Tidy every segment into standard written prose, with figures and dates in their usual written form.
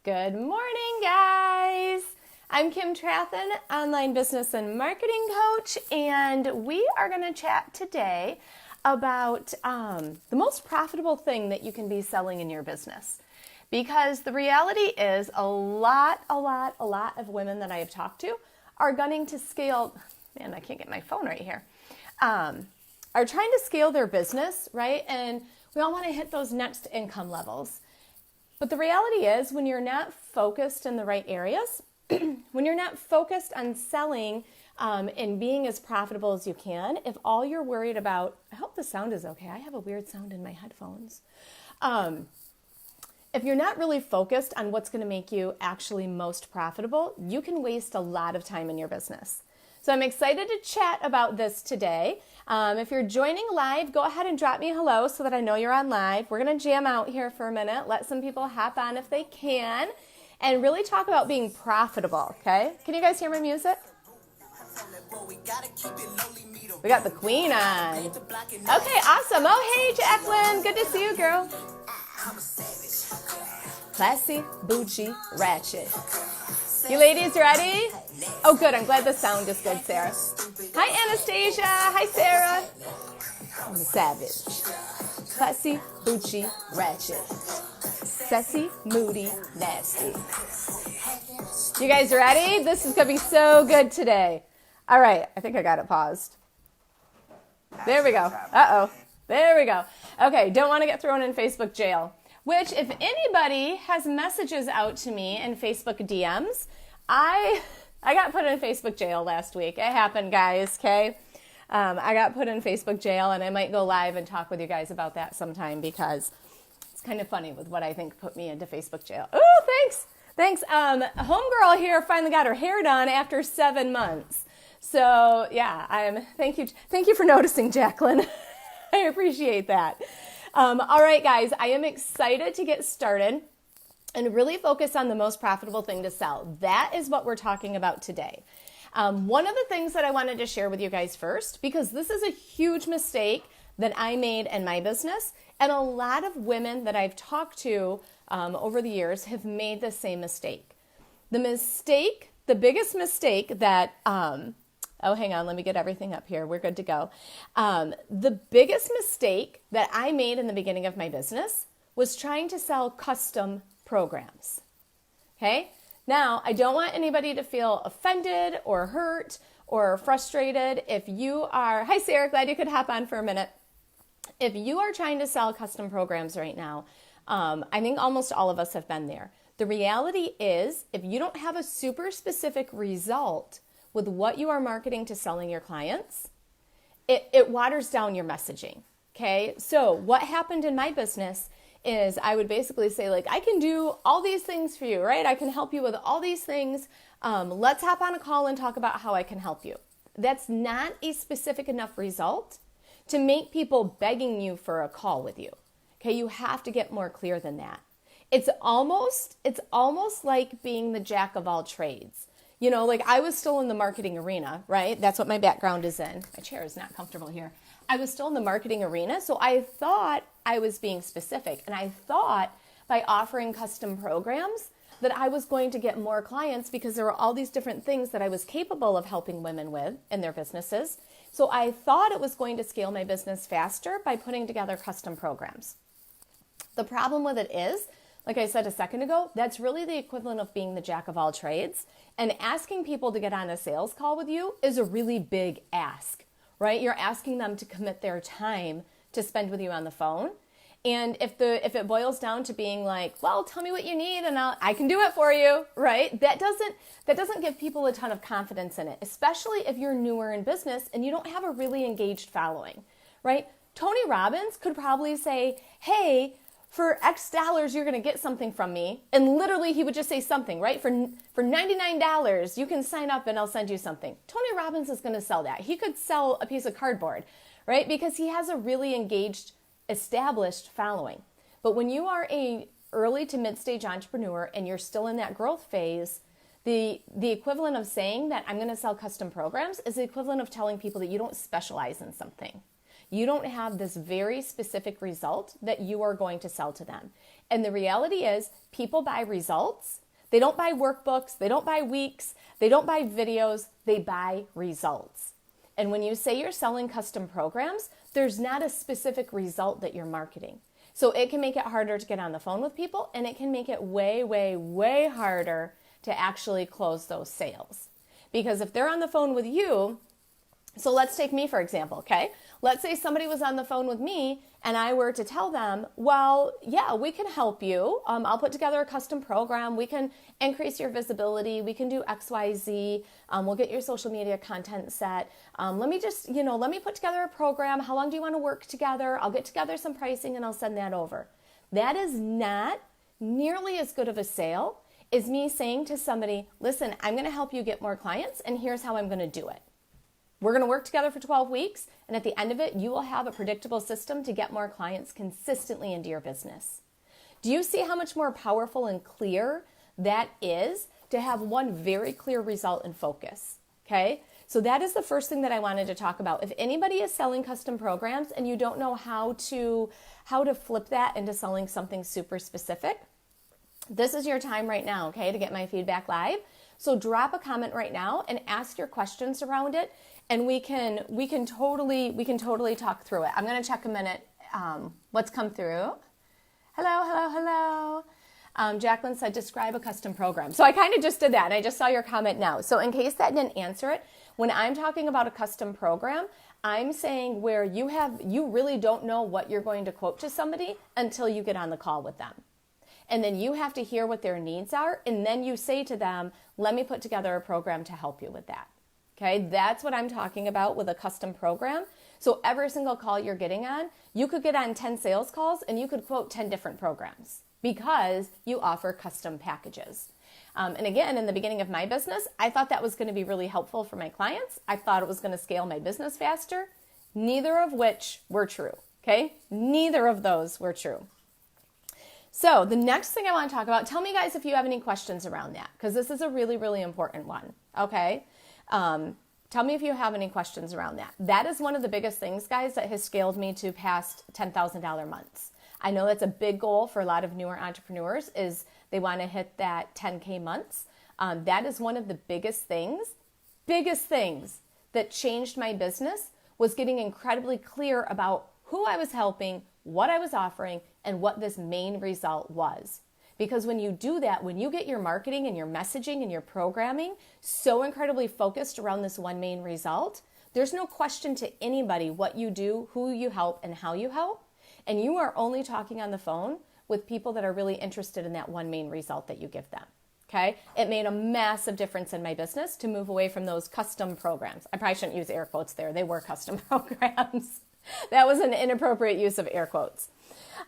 Good morning, guys. I'm Kim Trathen, online business and marketing coach, and we are going to chat today about the most profitable thing that you can be selling in your business. Because the reality is a lot of women that I have talked to are gunning to scale, man, I can't get my phone right here, are trying to scale their business, right? And we all want to hit those next income levels. But the reality is when you're not focused in the right areas, when you're not focused on selling and being as profitable as you can, if all you're worried about, I hope the sound is okay. I have a weird sound in my headphones. If you're not really focused on what's going to make you actually most profitable, you can waste a lot of time in your business. So I'm excited to chat about this today. If you're joining live, go ahead and drop me a hello so that I know you're on live. We're going to jam out here for a minute, let some people hop on if they can, and really talk about being profitable, okay? Can you guys hear my music? We got the Queen on. Okay, awesome. Oh, hey, Jacqueline. Good to see you, girl. Classy, bougie, ratchet. You ladies ready? Oh, good. I'm glad the sound is good, Sarah. Hi, Anastasia. Hi, Sarah. I'm a savage. Classy, bougie, ratchet. Sassy, moody, nasty. You guys ready? This is going to be so good today. All right. I think I got it paused. There we go. Uh-oh. There we go. Okay. Don't want to get thrown in Facebook jail. Which, if anybody has messages out to me in Facebook DMs, I got put in Facebook jail last week. It happened, guys, okay? I got put in Facebook jail, and I might go live and talk with you guys about that sometime because it's kind of funny with what I think put me into Facebook jail. Oh, thanks. Thanks. Homegirl here finally got her hair done after 7 months. So, yeah, thank you for noticing, Jacqueline. I appreciate that. All right, guys, I am excited to get started and really focus on the most profitable thing to sell. That is what we're talking about today. One of the things that I wanted to share with you guys first, because this is a huge mistake that I made in my business, and a lot of women that I've talked to over the years have made the same mistake. The biggest mistake that... Oh, hang on. Let me get everything up here. We're good to go. The biggest mistake that I made in the beginning of my business was trying to sell custom programs. Okay? Now, I don't want anybody to feel offended or hurt or frustrated. If you are, hi, Sarah, glad you could hop on for a minute. If you are trying to sell custom programs right now, I think almost all of us have been there. The reality is, if you don't have a super specific result with what you are marketing to selling your clients, it waters down your messaging, okay? So what happened in my business is I would basically say, like, I can do all these things for you, right? I can help you with all these things. Let's hop on a call and talk about how I can help you. That's not a specific enough result to make people begging you for a call with you, okay? You have to get more clear than that. It's almost like being the jack of all trades. You know, like I was still in the marketing arena, right? That's what my background is in. My chair is not comfortable here. I was still in the marketing arena, so I thought I was being specific. And I thought by offering custom programs that I was going to get more clients because there were all these different things that I was capable of helping women with in their businesses. So I thought it was going to scale my business faster by putting together custom programs. The problem with it is, like I said a second ago, that's really the equivalent of being the jack of all trades. And asking people to get on a sales call with you is a really big ask, right? You're asking them to commit their time to spend with you on the phone. And if it boils down to being like, well, tell me what you need and I can do it for you, right? That doesn't give people a ton of confidence in it, especially if you're newer in business and you don't have a really engaged following, right? Tony Robbins could probably say, hey, for X dollars, you're going to get something from me. And literally he would just say something, right? For $99, you can sign up and I'll send you something. Tony Robbins is going to sell that. He could sell a piece of cardboard, right? Because he has a really engaged, established following. But when you are a early to mid-stage entrepreneur and you're still in that growth phase, the equivalent of saying that I'm going to sell custom programs is the equivalent of telling people that you don't specialize in something. you don't have this very specific result that you are going to sell to them. And the reality is, people buy results. They don't buy workbooks, they don't buy weeks, they don't buy videos, they buy results. And when you say you're selling custom programs, there's not a specific result that you're marketing. So it can make it harder to get on the phone with people, and it can make it way, way, way harder to actually close those sales. Because if they're on the phone with you, so let's take me for example, okay? Let's say somebody was on the phone with me and I were to tell them, well, yeah, we can help you. I'll put together a custom program. We can increase your visibility. We can do X, Y, Z. We'll get your social media content set. Let me put together a program. How long do you want to work together? I'll get together some pricing and I'll send that over. That is not nearly as good of a sale as me saying to somebody, listen, I'm going to help you get more clients and here's how I'm going to do it. We're going to work together for 12 weeks, and at the end of it, you will have a predictable system to get more clients consistently into your business. Do you see how much more powerful and clear that is to have one very clear result and focus? Okay? So that is the first thing that I wanted to talk about. If anybody is selling custom programs and you don't know how to flip that into selling something super specific, this is your time right now, okay, to get my feedback live. So drop a comment right now and ask your questions around it. And we can totally talk through it. I'm going to check a minute what's come through. Hello. Jacqueline said, describe a custom program. So I kind of just did that, and I just saw your comment now. So in case that didn't answer it, when I'm talking about a custom program, I'm saying where you really don't know what you're going to quote to somebody until you get on the call with them. And then you have to hear what their needs are, and then you say to them, let me put together a program to help you with that. Okay, that's what I'm talking about with a custom program. So every single call you're getting on, you could get on 10 sales calls and you could quote 10 different programs because you offer custom packages. And again, in the beginning of my business, I thought that was going to be really helpful for my clients. I thought it was going to scale my business faster, neither of which were true. Okay, neither of those were true. So the next thing I want to talk about, tell me guys if you have any questions around that, because this is a really, really important one. Okay. Tell me if you have any questions around that. That is one of the biggest things, guys, that has scaled me to past $10,000 months. I know that's a big goal for a lot of newer entrepreneurs is they want to hit that 10K months. That is one of the biggest things that changed my business was getting incredibly clear about who I was helping, what I was offering, and what this main result was. Because when you do that, when you get your marketing and your messaging and your programming so incredibly focused around this one main result, there's no question to anybody what you do, who you help, and how you help. And you are only talking on the phone with people that are really interested in that one main result that you give them. Okay? It made a massive difference in my business to move away from those custom programs. I probably shouldn't use air quotes there. They were custom programs. That was an inappropriate use of air quotes.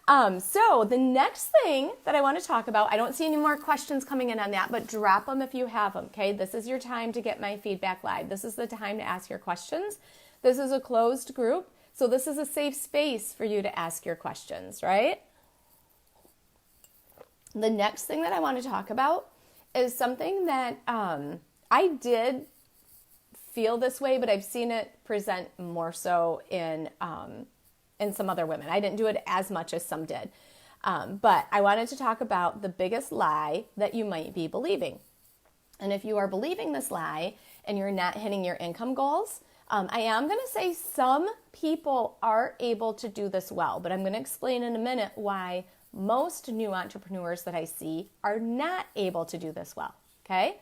So the next thing that I want to talk about, I don't see any more questions coming in on that, but drop them if you have them, okay? This is your time to get my feedback live. This is the time to ask your questions. This is a closed group, so this is a safe space for you to ask your questions, right? The next thing that I want to talk about is something that I did feel this way, but I've seen it present more so in some other women. I didn't do it as much as some did. But I wanted to talk about the biggest lie that you might be believing. And if you are believing this lie and you're not hitting your income goals, I am going to say some people are able to do this well, but I'm going to explain in a minute why most new entrepreneurs that I see are not able to do this well, okay?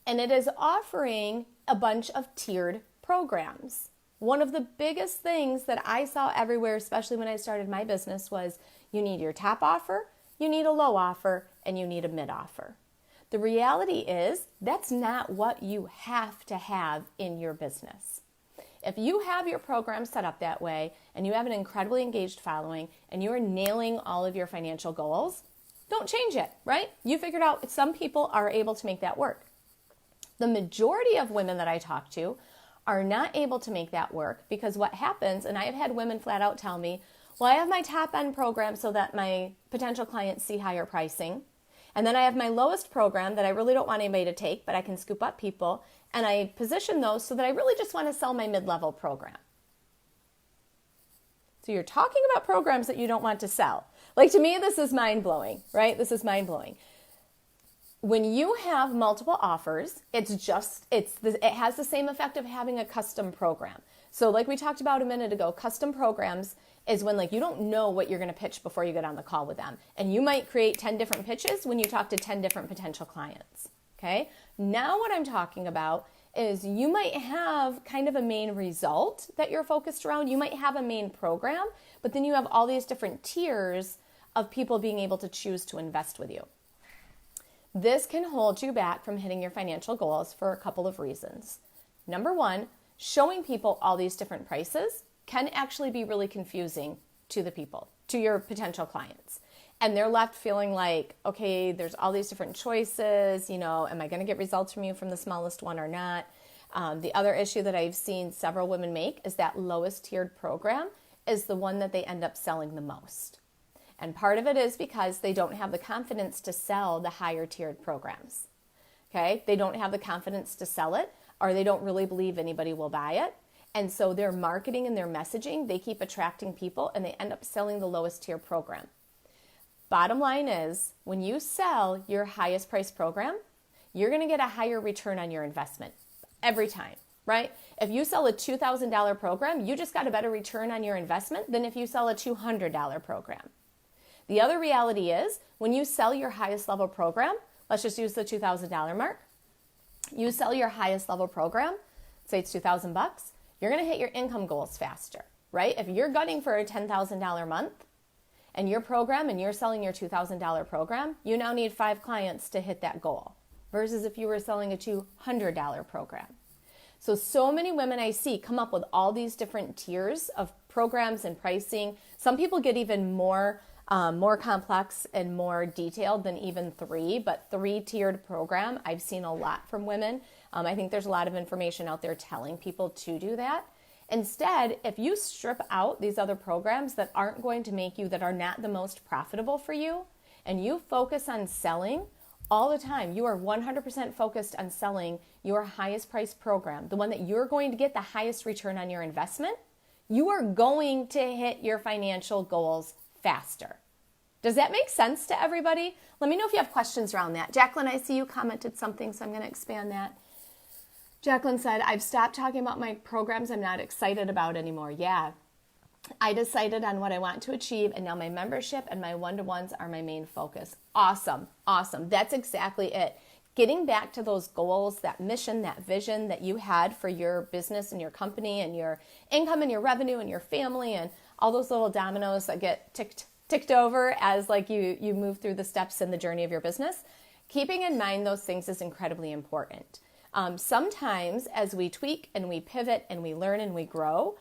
And it is offering a bunch of tiered programs. One of the biggest things that I saw everywhere, especially when I started my business, was you need your top offer, you need a low offer, and you need a mid offer. The reality is that's not what you have to have in your business. If you have your program set up that way and you have an incredibly engaged following and you are nailing all of your financial goals, don't change it, right? You figured out some people are able to make that work. The majority of women that I talk to are not able to make that work because what happens, and I have had women flat out tell me, well, I have my top end program so that my potential clients see higher pricing. And then I have my lowest program that I really don't want anybody to take, but I can scoop up people. And I position those so that I really just want to sell my mid-level program. So you're talking about programs that you don't want to sell. Like, to me, this is mind-blowing, right? This is mind-blowing. When you have multiple offers, it has the same effect of having a custom program. So like we talked about a minute ago, custom programs is when like you don't know what you're going to pitch before you get on the call with them. And you might create 10 different pitches when you talk to 10 different potential clients. Okay? Now what I'm talking about is you might have kind of a main result that you're focused around. You might have a main program, but then you have all these different tiers of people being able to choose to invest with you. This can hold you back from hitting your financial goals for a couple of reasons. Number one, showing people all these different prices can actually be really confusing to the people, to your potential clients. And they're left feeling like, okay, there's all these different choices, am I going to get results from you from the smallest one or not? The other issue that I've seen several women make is that lowest tiered program is the one that they end up selling the most. And part of it is because they don't have the confidence to sell the higher tiered programs. Okay? They don't have the confidence to sell it, or they don't really believe anybody will buy it. And so their marketing and their messaging, they keep attracting people and they end up selling the lowest tier program. Bottom line is, when you sell your highest price program, you're going to get a higher return on your investment every time, right? If you sell a $2,000 program, you just got a better return on your investment than if you sell a $200 program. The other reality is, when you sell your highest level program, let's just use the $2,000 mark. You sell your highest level program, say it's $2,000, you're going to hit your income goals faster, right? If you're gunning for a $10,000 month and your program and you're selling your $2,000 program, you now need 5 clients to hit that goal versus if you were selling a $200 program. So many women I see come up with all these different tiers of programs and pricing. Some people get even more complex and more detailed than even 3, but 3-tiered program, I've seen a lot from women. I think there's a lot of information out there telling people to do that. Instead, if you strip out these other programs that aren't going to make you, that are not the most profitable for you, and you focus on selling all the time, you are 100% focused on selling your highest price program, the one that you're going to get the highest return on your investment, you are going to hit your financial goals faster. Does that make sense to everybody? Let me know if you have questions around that. Jacqueline, I see you commented something, so I'm going to expand that. Jacqueline said, I've stopped talking about my programs I'm not excited about anymore. Yeah, I decided on what I want to achieve, and now my membership and my one-to-ones are my main focus. Awesome, awesome. That's exactly it. Getting back to those goals, that mission, that vision that you had for your business and your company and your income and your revenue and your family and all those little dominoes that get ticked over as like you move through the steps in the journey of your business. Keeping in mind those things is incredibly important. Sometimes as we tweak and we pivot and we learn and we grow,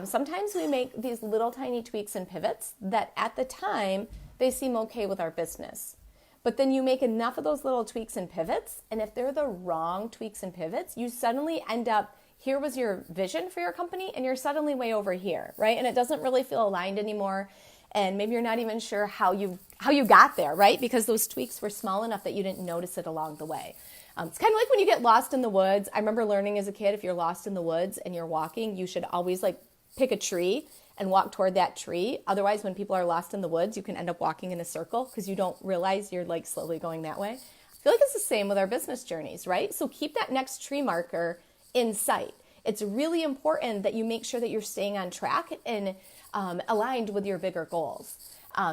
sometimes we make these little tiny tweaks and pivots that at the time they seem okay with our business. But then you make enough of those little tweaks and pivots, and if they're the wrong tweaks and pivots, you suddenly end up, here was your vision for your company, and you're suddenly way over here, right? And it doesn't really feel aligned anymore, and maybe you're not even sure how you got there, right? Because those tweaks were small enough that you didn't notice it along the way. It's kind of like when you get lost in the woods. I remember learning as a kid, if you're lost in the woods and you're walking, you should always like pick a tree and walk toward that tree. Otherwise, when people are lost in the woods, you can end up walking in a circle because you don't realize you're like slowly going that way. I feel like it's the same with our business journeys, right? So keep that next tree marker in sight. It's really important that you make sure that you're staying on track and aligned with your bigger goals.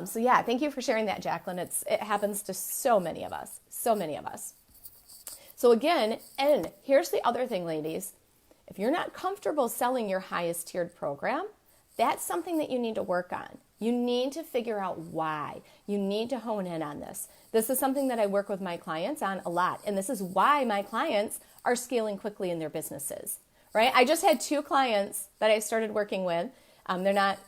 So yeah, thank you for sharing that, Jacqueline. It happens to so many of us. So again, and here's the other thing, ladies. If you're not comfortable selling your highest tiered program, that's something that you need to work on. You need to figure out why. You need to hone in on this. This is something that I work with my clients on a lot. And this is why my clients are scaling quickly in their businesses, right? I just had 2 clients that I started working with. They're not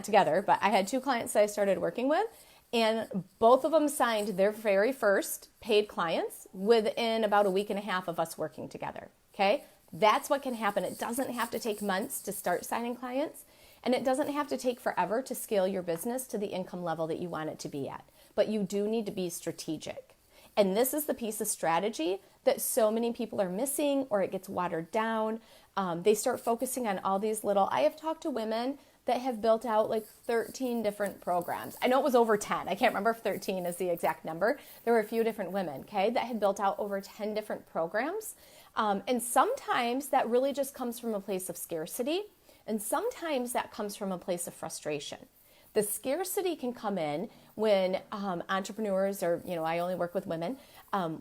together, but I had 2 clients that I started working with. And both of them signed their very first paid clients within about a week and a half of us working together, okay? That's what can happen. It doesn't have to take months to start signing clients, and it doesn't have to take forever to scale your business to the income level that you want it to be at. But you do need to be strategic. And this is the piece of strategy that so many people are missing, or it gets watered down. They start focusing on all these little, I have talked to women that have built out like 13 different programs. I know it was over 10. I can't remember if 13 is the exact number. There were a few different women, okay, that had built out over 10 different programs. And sometimes that really just comes from a place of scarcity. And sometimes that comes from a place of frustration. The scarcity can come in when entrepreneurs, or, I only work with women,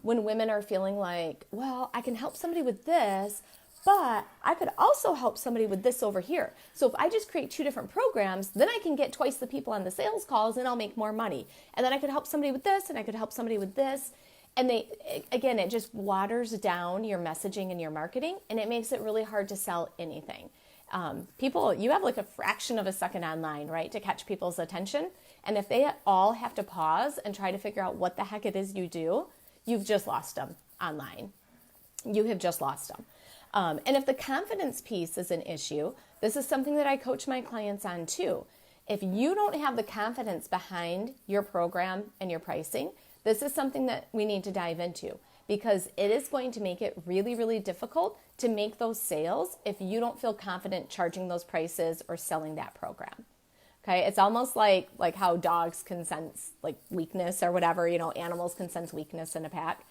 when women are feeling like, well, I can help somebody with this, but I could also help somebody with this over here. So if I just create 2 different programs, then I can get twice the people on the sales calls and I'll make more money. And then I could help somebody with this and I could help somebody with this. And it just waters down your messaging and your marketing, and it makes it really hard to sell anything. You have like a fraction of a second online, right, to catch people's attention. And if they all have to pause and try to figure out what the heck it is you do, you've just lost them online. You have just lost them. And if the confidence piece is an issue, this is something that I coach my clients on too. If you don't have the confidence behind your program and your pricing, this is something that we need to dive into, because it is going to make it really, really difficult to make those sales if you don't feel confident charging those prices or selling that program. Okay, it's almost like how dogs can sense like weakness or whatever, animals can sense weakness in a pack.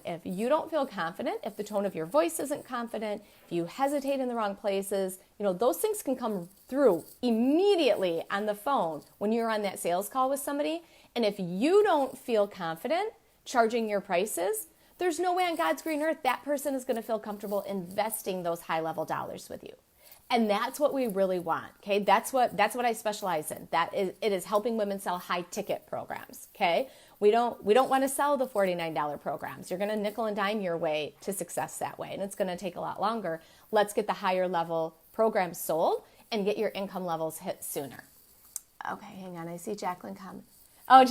If you don't feel confident, if the tone of your voice isn't confident, if you hesitate in the wrong places, those things can come through immediately on the phone when you're on that sales call with somebody. And if you don't feel confident charging your prices, there's no way on God's green earth that person is going to feel comfortable investing those high-level dollars with you. And that's what we really want, okay? That's what I specialize in. It is helping women sell high-ticket programs, okay? We don't want to sell the $49 programs. You're going to nickel and dime your way to success that way, and it's going to take a lot longer. Let's get the higher level programs sold and get your income levels hit sooner. Okay, hang on. I see Jacqueline come. Oh,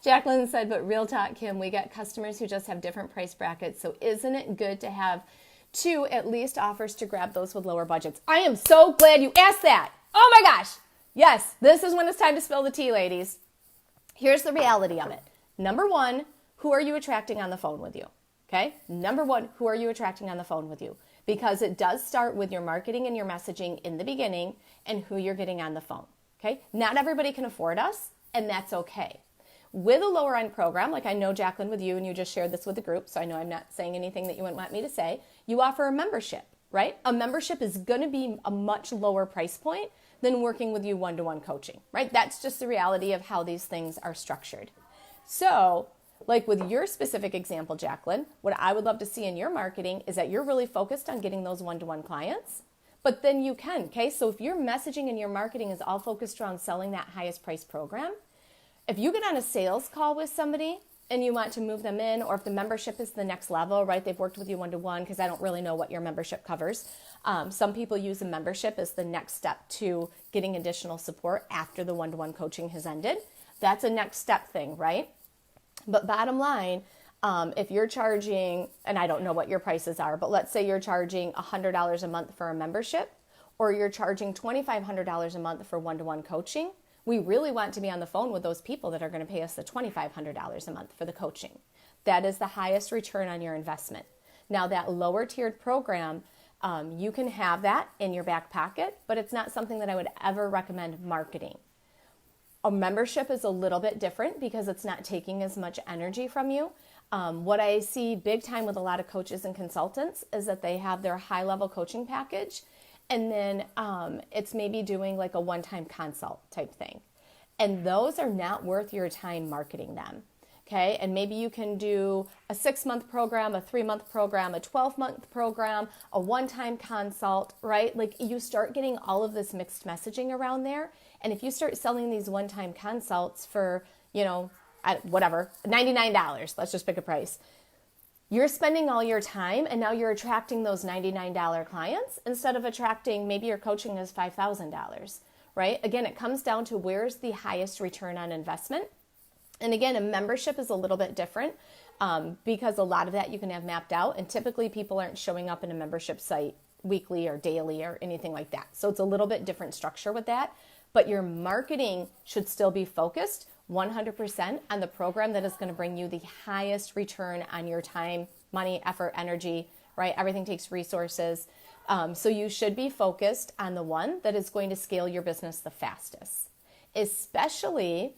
Jacqueline said, but real talk, Kim, we get customers who just have different price brackets. So isn't it good to have 2 at least offers to grab those with lower budgets? I am so glad you asked that. Oh my gosh. Yes, this is when it's time to spill the tea, ladies. Here's the reality of it. Number 1, who are you attracting on the phone with you? Okay. Number 1, who are you attracting on the phone with you? Because it does start with your marketing and your messaging in the beginning and who you're getting on the phone. Okay. Not everybody can afford us, and that's okay. With a lower end program, like I know, Jacqueline, with you, and you just shared this with the group, so I know I'm not saying anything that you wouldn't want me to say, you offer a membership, right? A membership is going to be a much lower price point than working with you one-to-one coaching, right? That's just the reality of how these things are structured. So, like with your specific example, Jacqueline, what I would love to see in your marketing is that you're really focused on getting those one-to-one clients, but then you can, okay? So if your messaging and your marketing is all focused around selling that highest price program, if you get on a sales call with somebody and you want to move them in, or if the membership is the next level, right? They've worked with you one-to-one, because I don't really know what your membership covers. Some people use a membership as the next step to getting additional support after the one-to-one coaching has ended. That's a next step thing, right? But bottom line, if you're charging, and I don't know what your prices are, but let's say you're charging $100 a month for a membership, or you're charging $2,500 a month for one-to-one coaching, we really want to be on the phone with those people that are going to pay us the $2,500 a month for the coaching. That is the highest return on your investment. Now, that lower tiered program, you can have that in your back pocket, but it's not something that I would ever recommend marketing. A membership is a little bit different because it's not taking as much energy from you. What I see big time with a lot of coaches and consultants is that they have their high-level coaching package, and then it's maybe doing like a one-time consult type thing. And those are not worth your time marketing them, okay? And maybe you can do a 6-month program, a 3-month program, a 12-month program, a one-time consult, right? Like you start getting all of this mixed messaging around there. And if you start selling these one-time consults for, whatever, $99, let's just pick a price. You're spending all your time, and now you're attracting those $99 clients instead of attracting, maybe your coaching is $5,000, right? Again, it comes down to where's the highest return on investment. And again, a membership is a little bit different because a lot of that you can have mapped out, and typically people aren't showing up in a membership site weekly or daily or anything like that. So it's a little bit different structure with that, but your marketing should still be focused 100% on the program that is going to bring you the highest return on your time, money, effort, energy, right? Everything takes resources. So you should be focused on the one that is going to scale your business the fastest, especially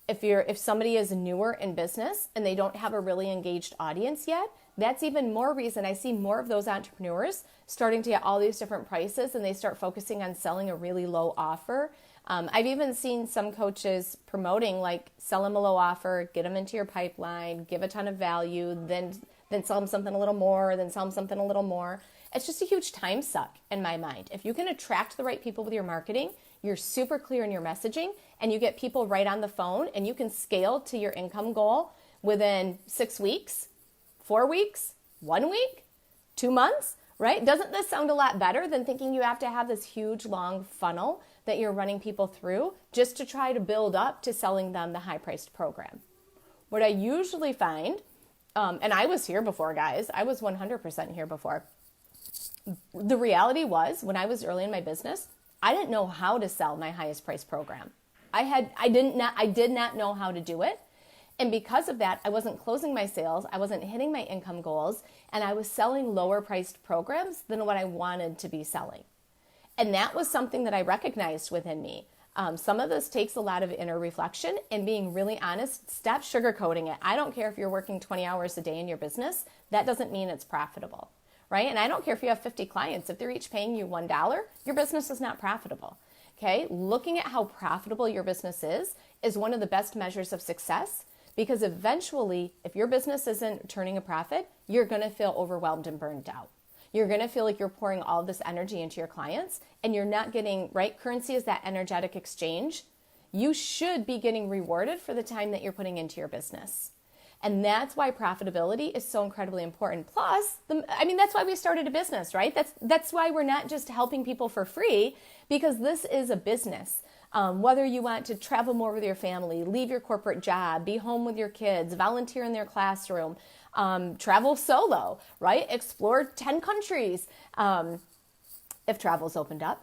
if somebody is newer in business and they don't have a really engaged audience yet. That's even more reason I see more of those entrepreneurs starting to get all these different prices and they start focusing on selling a really low offer. I've even seen some coaches promoting like sell them a low offer, get them into your pipeline, give a ton of value, then sell them something a little more, then sell them something a little more. It's just a huge time suck in my mind. If you can attract the right people with your marketing, you're super clear in your messaging, and you get people right on the phone, and you can scale to your income goal within 6 weeks, 4 weeks, 1 week, 2 months, right? Doesn't this sound a lot better than thinking you have to have this huge, long funnel that you're running people through just to try to build up to selling them the high-priced program? What I usually find, and I was here before, guys. I was 100% here before. The reality was, when I was early in my business, I didn't know how to sell my highest price program. I did not know how to do it. And because of that, I wasn't closing my sales, I wasn't hitting my income goals, and I was selling lower priced programs than what I wanted to be selling. And that was something that I recognized within me. Some of this takes a lot of inner reflection and being really honest. Stop sugarcoating it. I don't care if you're working 20 hours a day in your business. That doesn't mean it's profitable, right? And I don't care if you have 50 clients. If they're each paying you $1, your business is not profitable, okay? Looking at how profitable your business is one of the best measures of success, because eventually, if your business isn't turning a profit, you're going to feel overwhelmed and burned out. You're going to feel like you're pouring all this energy into your clients and you're not getting, right? Currency is that energetic exchange. You should be getting rewarded for the time that you're putting into your business. And that's why profitability is so incredibly important. Plus, that's why we started a business, right? That's why we're not just helping people for free, because this is a business. Whether you want to travel more with your family, leave your corporate job, be home with your kids, volunteer in their classroom, travel solo, right? Explore 10 countries if travel's opened up.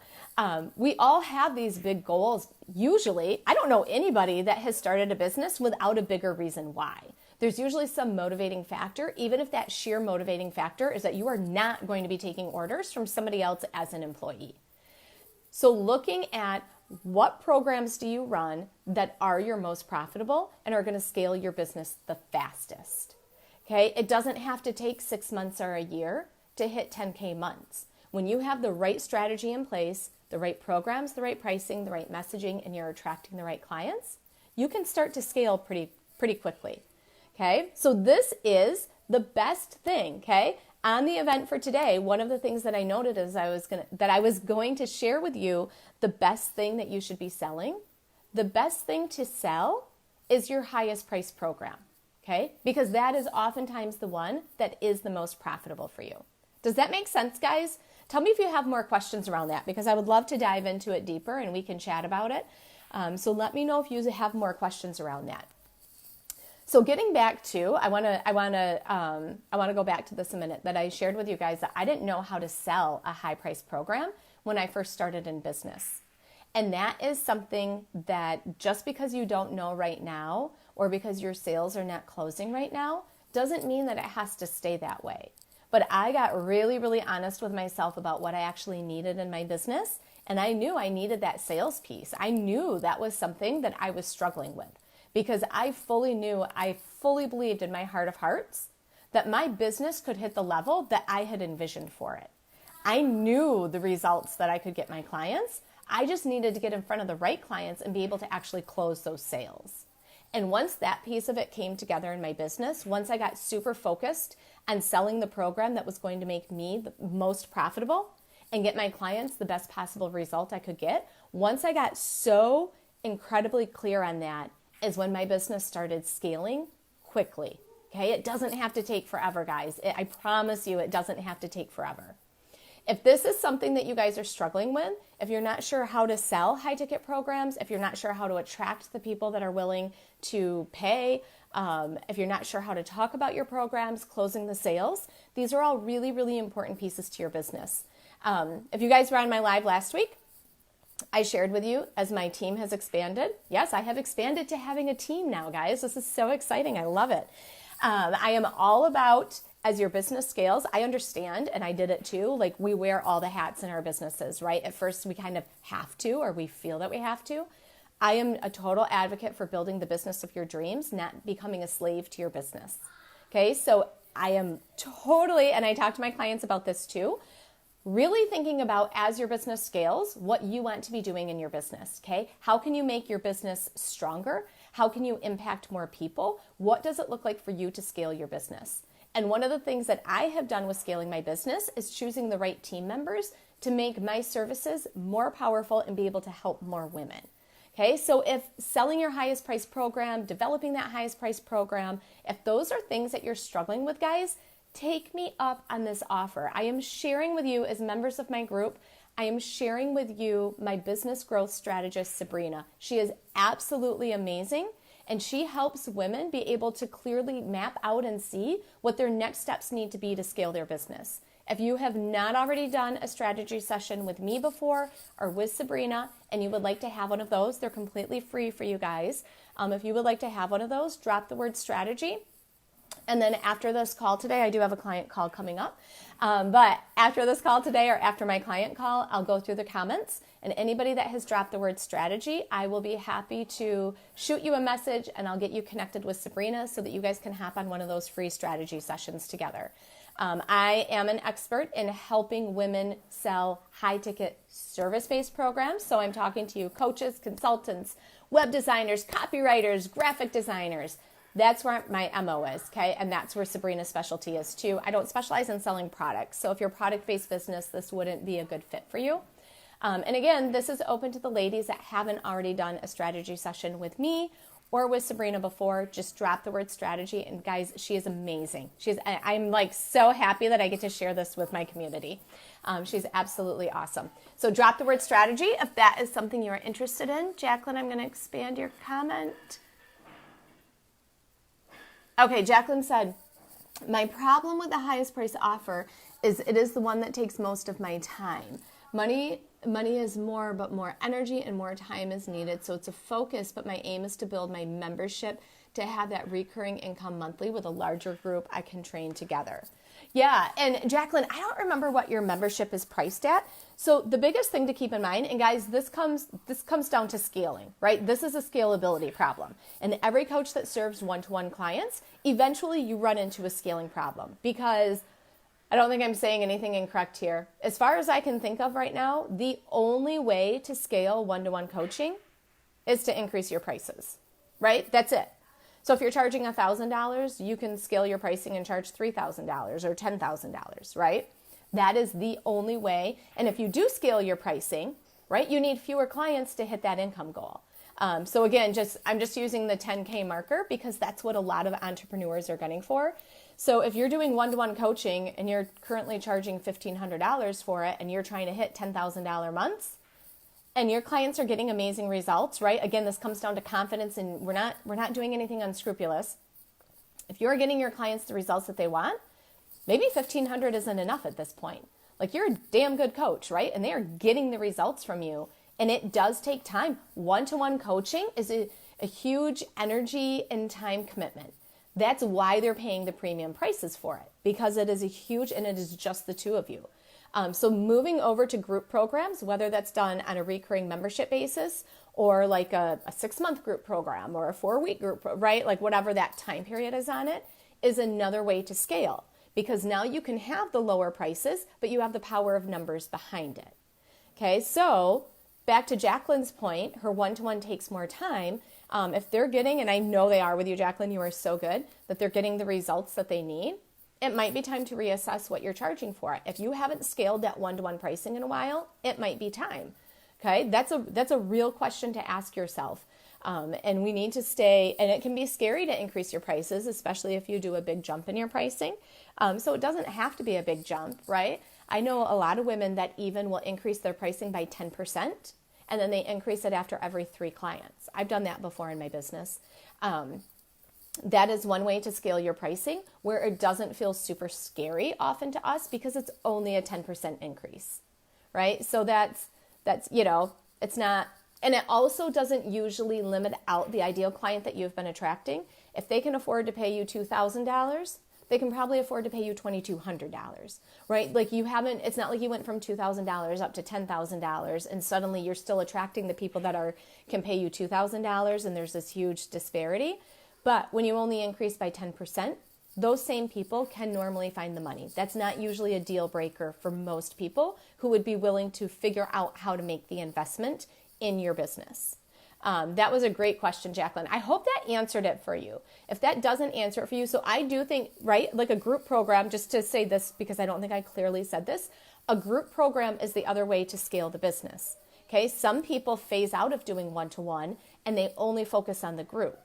We all have these big goals. Usually, I don't know anybody that has started a business without a bigger reason why. There's usually some motivating factor, even if that sheer motivating factor is that you are not going to be taking orders from somebody else as an employee. So looking at what programs do you run that are your most profitable and are going to scale your business the fastest? Okay, it doesn't have to take 6 months or a year to hit 10K months. When you have the right strategy in place, the right programs, the right pricing, the right messaging, and you're attracting the right clients, you can start to scale pretty quickly. Okay, so this is the best thing, okay? On the event for today, one of the things that I noted is I was going to share with you the best thing that you should be selling. The best thing to sell is your highest price program, okay? Because that is oftentimes the one that is the most profitable for you. Does that make sense, guys? Tell me if you have more questions around that, because I would love to dive into it deeper and we can chat about it. So let me know if you have more questions around that. So getting back to, I want to go back to this a minute, that I shared with you guys that I didn't know how to sell a high price program when I first started in business. And that is something that just because you don't know right now, or because your sales are not closing right now, doesn't mean that it has to stay that way. But I got really, really honest with myself about what I actually needed in my business. And I knew I needed that sales piece. I knew that was something that I was struggling with. Because I fully believed in my heart of hearts that my business could hit the level that I had envisioned for it. I knew the results that I could get my clients. I just needed to get in front of the right clients and be able to actually close those sales. And once that piece of it came together in my business, once I got super focused on selling the program that was going to make me the most profitable and get my clients the best possible result I could get, once I got so incredibly clear on that, is when my business started scaling quickly. Okay, it doesn't have to take forever, guys. I promise you, it doesn't have to take forever. If this is something that you guys are struggling with, if you're not sure how to sell high ticket programs, if you're not sure how to attract the people that are willing to pay, if you're not sure how to talk about your programs, closing the sales, these are all really, really important pieces to your business. If you guys were on my live last week, I shared with you as my team has expanded. Yes, I have expanded to having a team now, guys. This is so exciting. I love it. I am all about as your business scales, I understand, and I did it too. Like, we wear all the hats in our businesses, right? At first, we kind of have to, or we feel that we have to. I am a total advocate for building the business of your dreams, not becoming a slave to your business. Okay, so I am totally, and I talk to my clients about this too, really thinking about, as your business scales, what you want to be doing in your business, okay? How can you make your business stronger? How can you impact more people? What does it look like for you to scale your business? And one of the things that I have done with scaling my business is choosing the right team members to make my services more powerful and be able to help more women. Okay, so if selling your highest price program, developing that highest price program, if those are things that you're struggling with, guys, take me up on this offer. I am sharing with you, as members of my group, I am sharing with you my business growth strategist, Sabrina. She is absolutely amazing, and she helps women be able to clearly map out and see what their next steps need to be to scale their business. If you have not already done a strategy session with me before or with Sabrina, and you would like to have one of those, they're completely free for you guys. If you would like to have one of those, drop the word strategy. And then after this call today, I do have a client call coming up. But after this call today, or after my client call, I'll go through the comments. And anybody that has dropped the word strategy, I will be happy to shoot you a message, and I'll get you connected with Sabrina so that you guys can hop on one of those free strategy sessions together. I am an expert in helping women sell high-ticket service-based programs. So I'm talking to you coaches, consultants, web designers, copywriters, graphic designers. That's where my MO is, okay? And that's where Sabrina's specialty is too. I don't specialize in selling products. So if you're a product-based business, this wouldn't be a good fit for you. And again, this is open to the ladies that haven't already done a strategy session with me or with Sabrina before. Just drop the word strategy. And guys, she is amazing. I'm like so happy that I get to share this with my community. She's absolutely awesome. So drop the word strategy if that is something you're interested in. Jacqueline, I'm going to expand your comment. Okay, Jacqueline said, my problem with the highest price offer is it is the one that takes most of my time. Money is more, but more energy and more time is needed. So it's a focus, but my aim is to build my membership to have that recurring income monthly with a larger group I can train together. Yeah, and Jacqueline, I don't remember what your membership is priced at. So the biggest thing to keep in mind, and guys, this comes down to scaling, right? This is a scalability problem. And every coach that serves one-to-one clients, eventually you run into a scaling problem, because I don't think I'm saying anything incorrect here. As far as I can think of right now, the only way to scale one-to-one coaching is to increase your prices, right? That's it. So if you're charging $1,000, you can scale your pricing and charge $3,000 or $10,000, right? That is the only way. And if you do scale your pricing, right, you need fewer clients to hit that income goal. So again, I'm just using the 10K marker because that's what a lot of entrepreneurs are gunning for. So if you're doing one-to-one coaching and you're currently charging $1,500 for it, and you're trying to hit $10,000 months, and your clients are getting amazing results, right? Again, this comes down to confidence, and we're not doing anything unscrupulous. If you're getting your clients the results that they want, maybe $1,500 isn't enough at this point. Like, you're a damn good coach, right? And they are getting the results from you. And it does take time. One-to-one coaching is a huge energy and time commitment. That's why they're paying the premium prices for it, because it is a huge, and it is just the two of you. So moving over to group programs, whether that's done on a recurring membership basis or like a 6-month group program or a 4-week group, right? Like whatever that time period is on it, is another way to scale, because now you can have the lower prices, but you have the power of numbers behind it. Okay, so back to Jacqueline's point, her one-to-one takes more time. If they're getting, and I know they are with you, Jacqueline, you are so good, that they're getting the results that they need, it might be time to reassess what you're charging for it. If you haven't scaled that one-to-one pricing in a while, it might be time. Okay, that's a real question to ask yourself. And we need to stay, and it can be scary to increase your prices, especially if you do a big jump in your pricing. So it doesn't have to be a big jump, right? I know a lot of women that even will increase their pricing by 10%, and then they increase it after every 3 clients. I've done that before in my business. That is one way to scale your pricing, where it doesn't feel super scary often to us, because it's only a 10% increase, right? So that's, it's not, and it also doesn't usually limit out the ideal client that you've been attracting. If they can afford to pay you $2,000, they can probably afford to pay you $2,200, right? Like it's not like you went from $2,000 up to $10,000 and suddenly you're still attracting the people that can pay you $2,000 and there's this huge disparity. But when you only increase by 10%, those same people can normally find the money. That's not usually a deal breaker for most people who would be willing to figure out how to make the investment in your business. That was a great question, Jacqueline. I hope that answered it for you. If that doesn't answer it for you, so I do think, right, like a group program, just to say this because I don't think I clearly said this, a group program is the other way to scale the business. Okay, some people phase out of doing one-to-one and they only focus on the group.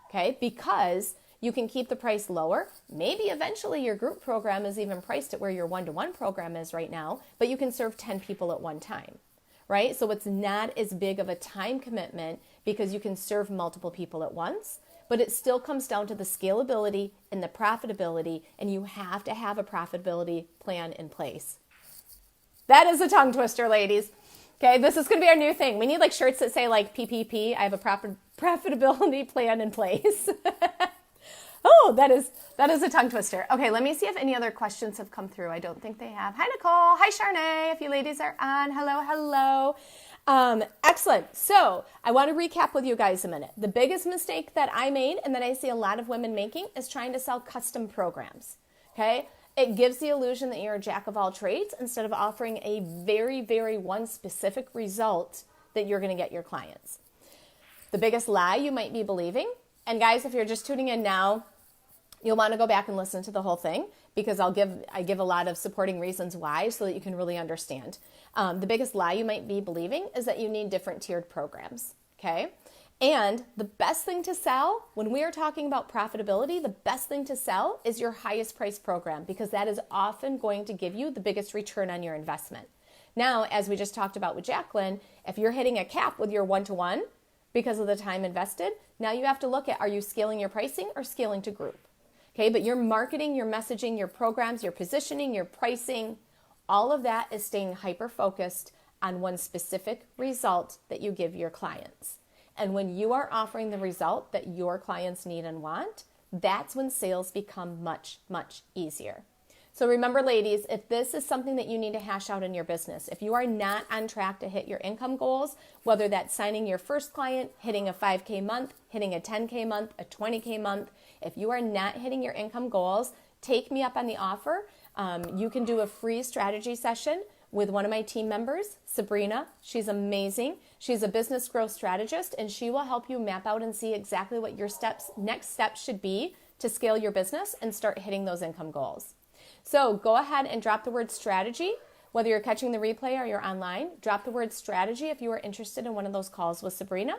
Okay, because you can keep the price lower. Maybe eventually your group program is even priced at where your one-to-one program is right now, but you can serve 10 people at one time. Right? So it's not as big of a time commitment because you can serve multiple people at once, but it still comes down to the scalability and the profitability, and you have to have a profitability plan in place. That is a tongue twister, ladies. Okay, this is going to be our new thing. We need like shirts that say like PPP, I have a profitability plan in place. Oh, that is a tongue twister. Okay, let me see if any other questions have come through. I don't think they have. Hi, Nicole. Hi, Charnay. If you ladies are on. Hello. Excellent. So I want to recap with you guys a minute. The biggest mistake that I made and that I see a lot of women making is trying to sell custom programs. Okay? It gives the illusion that you're a jack of all trades instead of offering a very, very one specific result that you're going to get your clients. The biggest lie you might be believing, and guys, if you're just tuning in now, you'll want to go back and listen to the whole thing because I give a lot of supporting reasons why so that you can really understand. The biggest lie you might be believing is that you need different tiered programs, okay? And the best thing to sell, when we are talking about profitability, the best thing to sell is your highest price program because that is often going to give you the biggest return on your investment. Now, as we just talked about with Jacqueline, if you're hitting a cap with your one-to-one because of the time invested, now you have to look at, are you scaling your pricing or scaling to group? Okay, but your marketing, your messaging, your programs, your positioning, your pricing, all of that is staying hyper-focused on one specific result that you give your clients. And when you are offering the result that your clients need and want, that's when sales become much, much easier. So remember, ladies, if this is something that you need to hash out in your business, if you are not on track to hit your income goals, whether that's signing your first client, hitting a 5K month, hitting a 10K month, a 20K month, if you are not hitting your income goals, take me up on the offer. You can do a free strategy session with one of my team members, Sabrina. She's amazing. She's a business growth strategist, and she will help you map out and see exactly what your next steps should be to scale your business and start hitting those income goals. So go ahead and drop the word strategy, whether you're catching the replay or you're online. Drop the word strategy if you are interested in one of those calls with Sabrina,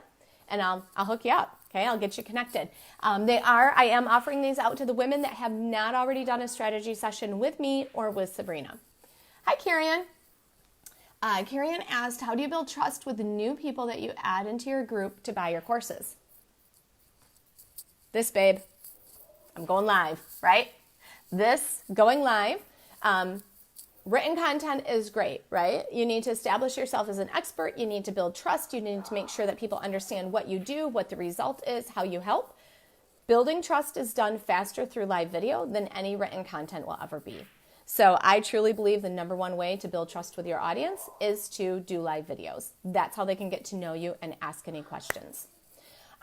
and I'll hook you up. Okay, I'll get you connected. I am offering these out to the women that have not already done a strategy session with me or with Sabrina. Hi, Karian. Karian asked, how do you build trust with the new people that you add into your group to buy your courses? This, babe. I'm going live, right? This going live, written content is great, right? You need to establish yourself as an expert. You need to build trust. You need to make sure that people understand what you do, what the result is, how you help. Building trust is done faster through live video than any written content will ever be. So I truly believe the number one way to build trust with your audience is to do live videos. That's how they can get to know you and ask any questions.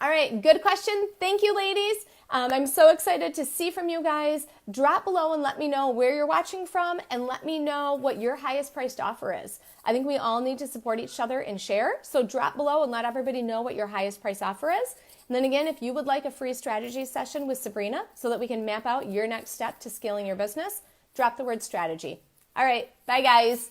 All right, good question. Thank you, ladies. I'm so excited to see from you guys. Drop below and let me know where you're watching from and let me know what your highest priced offer is. I think we all need to support each other and share. So drop below and let everybody know what your highest price offer is. And then again, if you would like a free strategy session with Sabrina so that we can map out your next step to scaling your business, drop the word strategy. All right, bye guys.